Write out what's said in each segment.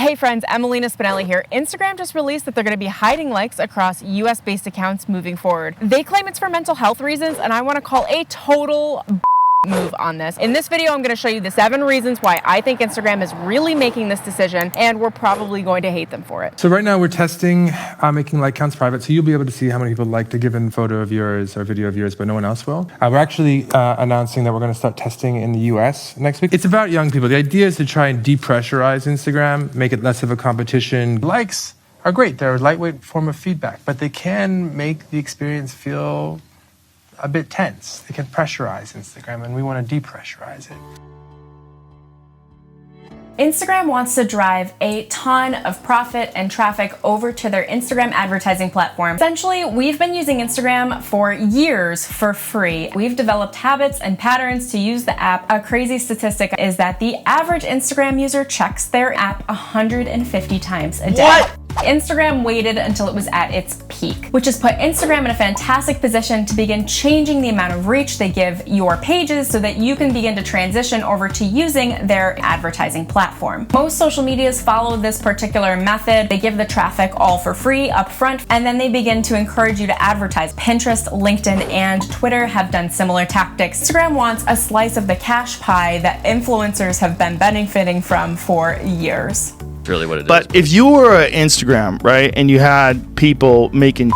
Hey friends, Emelina Spinelli here. Instagram just released that they're going to be hiding likes across US-based accounts moving forward. They claim it's for mental health reasons, and I want to call a total move on this. In this video, I'm going to show you the 7 reasons why I think Instagram is really making this decision, and we're probably going to hate them for it. So right now we're testing making like counts private, so you'll be able to see how many people liked a given photo of yours or video of yours, but no one else will. We're actually announcing that we're going to start testing in the US next week. It's about young people. The idea is to try and depressurize Instagram, make it less of a competition. Likes are great. They're a lightweight form of feedback, but they can make the experience feel a bit tense. They can pressurize Instagram, and we want to depressurize it. Instagram wants to drive a ton of profit and traffic over to their Instagram advertising platform. Essentially, we've been using Instagram for years for free. We've developed habits and patterns to use the app. A crazy statistic is that the average Instagram user checks their app 150 times a day. What? Instagram waited until it was at its peak, which has put Instagram in a fantastic position to begin changing the amount of reach they give your pages so that you can begin to transition over to using their advertising platform. Most social medias follow this particular method. They give the traffic all for free up front, and then they begin to encourage you to advertise. Pinterest, LinkedIn, and Twitter have done similar tactics. Instagram wants a slice of the cash pie that influencers have been benefiting from for years. Really what it is. But if you were an Instagram, right, and you had people making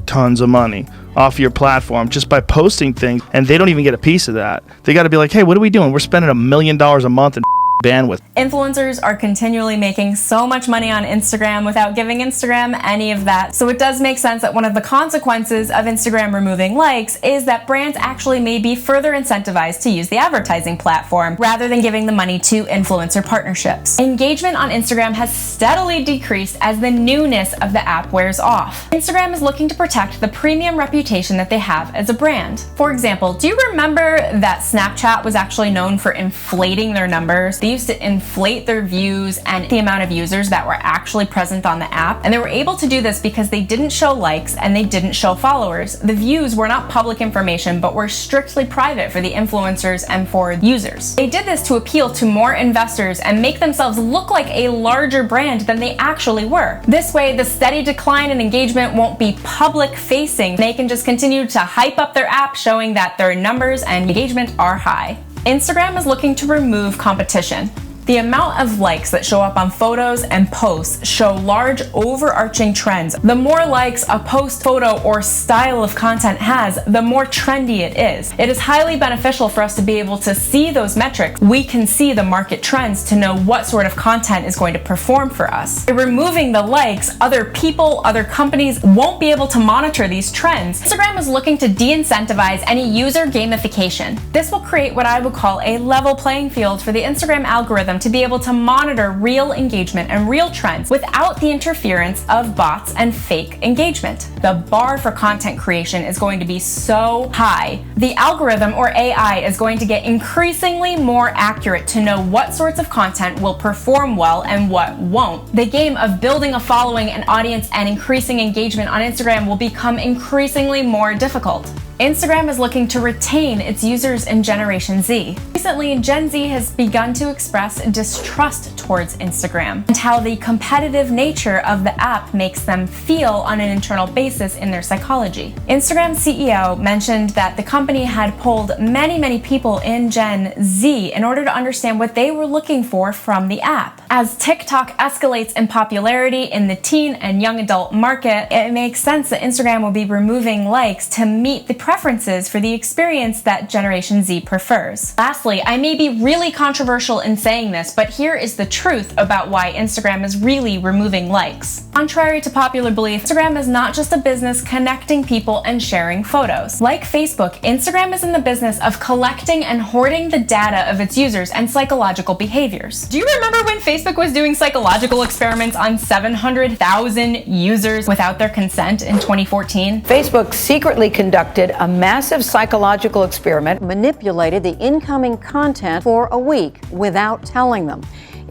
tons of money off your platform just by posting things, and they don't even get a piece of that, they got to be like, hey, what are we doing? We're spending $1 million a month in bandwidth. Influencers are continually making so much money on Instagram without giving Instagram any of that. So it does make sense that one of the consequences of Instagram removing likes is that brands actually may be further incentivized to use the advertising platform rather than giving the money to influencer partnerships. Engagement on Instagram has steadily decreased as the newness of the app wears off. Instagram is looking to protect the premium reputation that they have as a brand. For example, do you remember that Snapchat was actually known for inflating their numbers? They used to inflate their views and the amount of users that were actually present on the app, and they were able to do this because they didn't show likes and they didn't show followers. The views were not public information but were strictly private for the influencers and for users. They did this to appeal to more investors and make themselves look like a larger brand than they actually were. This way, the steady decline in engagement won't be public facing. They can just continue to hype up their app, showing that their numbers and engagement are high. Instagram is looking to remove competition. The amount of likes that show up on photos and posts show large overarching trends. The more likes a post, photo, or style of content has, the more trendy it is. It is highly beneficial for us to be able to see those metrics. We can see the market trends to know what sort of content is going to perform for us. By removing the likes, other people, other companies won't be able to monitor these trends. Instagram is looking to de-incentivize any user gamification. This will create what I would call a level playing field for the Instagram algorithm to be able to monitor real engagement and real trends without the interference of bots and fake engagement. The bar for content creation is going to be so high. The algorithm, or AI, is going to get increasingly more accurate to know what sorts of content will perform well and what won't. The game of building a following, an audience, and increasing engagement on Instagram will become increasingly more difficult. Instagram is looking to retain its users in Generation Z. Recently, Gen Z has begun to express distrust towards Instagram and how the competitive nature of the app makes them feel on an internal basis in their psychology. Instagram's CEO mentioned that the company had polled many people in Gen Z in order to understand what they were looking for from the app. As TikTok escalates in popularity in the teen and young adult market, it makes sense that Instagram will be removing likes to meet the preferences for the experience that Generation Z prefers. Lastly, I may be really controversial in saying this, but here is the truth about why Instagram is really removing likes. Contrary to popular belief, Instagram is not just a business connecting people and sharing photos. Like Facebook, Instagram is in the business of collecting and hoarding the data of its users and psychological behaviors. Do you remember when Facebook was doing psychological experiments on 700,000 users without their consent in 2014? Facebook secretly conducted a massive psychological experiment, manipulated the incoming content for a week without telling them.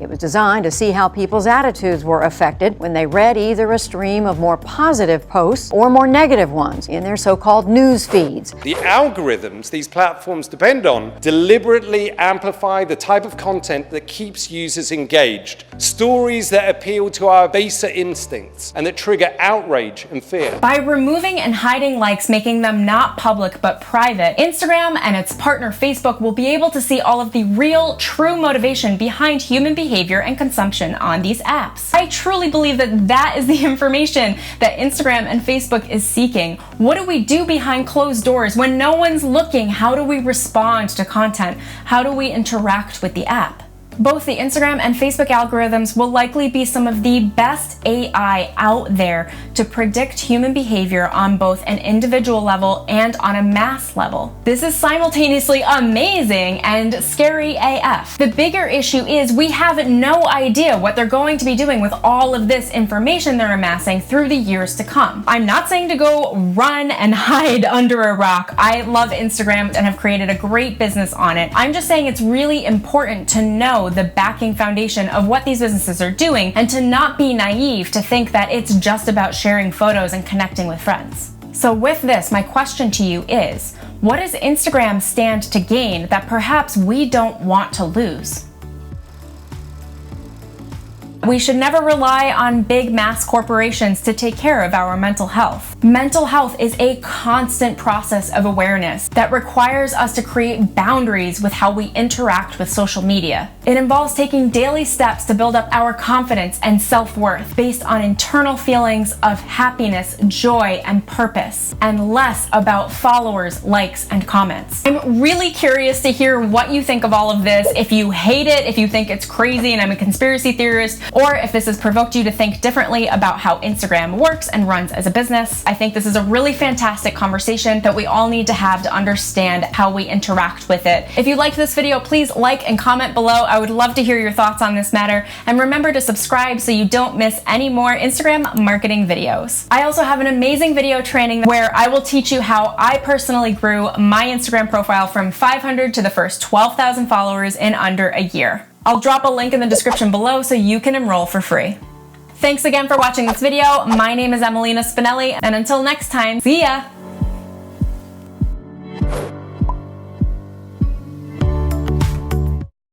It was designed to see how people's attitudes were affected when they read either a stream of more positive posts or more negative ones in their so-called news feeds. The algorithms these platforms depend on deliberately amplify the type of content that keeps users engaged. Stories that appeal to our baser instincts and that trigger outrage and fear. By removing and hiding likes, making them not public but private, Instagram and its partner Facebook will be able to see all of the real, true motivation behind human behavior and consumption on these apps. I truly believe that that is the information that Instagram and Facebook is seeking. What do we do behind closed doors when no one's looking? How do we respond to content? How do we interact with the app? Both the Instagram and Facebook algorithms will likely be some of the best AI out there to predict human behavior on both an individual level and on a mass level. This is simultaneously amazing and scary AF. The bigger issue is we have no idea what they're going to be doing with all of this information they're amassing through the years to come. I'm not saying to go run and hide under a rock. I love Instagram and have created a great business on it. I'm just saying it's really important to know the backing foundation of what these businesses are doing and to not be naive to think that it's just about sharing photos and connecting with friends. So with this, my question to you is, what does Instagram stand to gain that perhaps we don't want to lose? We should never rely on big mass corporations to take care of our mental health. Mental health is a constant process of awareness that requires us to create boundaries with how we interact with social media. It involves taking daily steps to build up our confidence and self-worth based on internal feelings of happiness, joy, and purpose, and less about followers, likes, and comments. I'm really curious to hear what you think of all of this. If you hate it, if you think it's crazy and I'm a conspiracy theorist, or if this has provoked you to think differently about how Instagram works and runs as a business. I think this is a really fantastic conversation that we all need to have to understand how we interact with it. If you liked this video, please like and comment below. I would love to hear your thoughts on this matter. And remember to subscribe so you don't miss any more Instagram marketing videos. I also have an amazing video training where I will teach you how I personally grew my Instagram profile from 500 to the first 12,000 followers in under a year. I'll drop a link in the description below so you can enroll for free. Thanks again for watching this video. My name is Emelina Spinelli, and until next time, see ya!